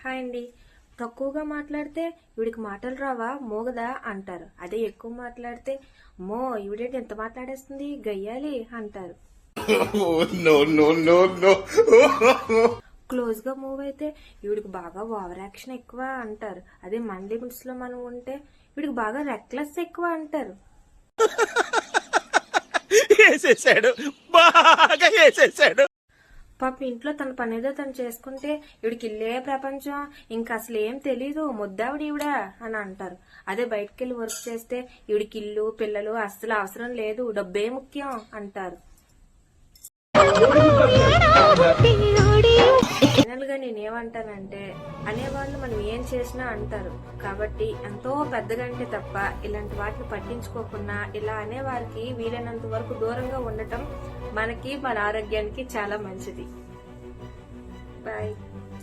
Hi అండి. తక్కువగా మాట్లాడితే వీడికి మాటలు రావా మోగదా అంటారు. అదే ఎక్కువ మాట్లాడితే మో ఈవిడేంటి ఎంత మాట్లాడేస్తుంది గయ్యాలి అంటారు. క్లోజ్ గా మూవ్ అయితే వీడికి బాగా ఓవర్ యాక్షన్ ఎక్కువ అంటారు. అదే మన లిమిట్స్ లో మనం ఉంటే వీడికి బాగా రెక్లెస్ ఎక్కువ అంటారు. పాప ఇంట్లో తన పనేదో తను చేసుకుంటే వీడికి ఇల్లే ప్రపంచం, ఇంకా అసలు ఏం తెలీదు ముద్దావిడ ఈవిడా అని అంటారు. అదే బయటకెళ్ళి వర్క్ చేస్తే వీడికి ఇల్లు పిల్లలు అస్సలు అవసరం లేదు, డబ్బే ముఖ్యం అంటారు. ఫైనల్ గా నేనేమంటానంటే అనేవాళ్ళు మనం ఏం చేసినా అంటారు కాబట్టి ఎంతో పెద్దగా అంటే తప్ప ఇలాంటి వాటిని పట్టించుకోకుండా ఇలా అనేవారికి వీలైనంత వరకు దూరంగా ఉండటం మనకి మన ఆరోగ్యానికి చాలా మంచిది. బాయ్.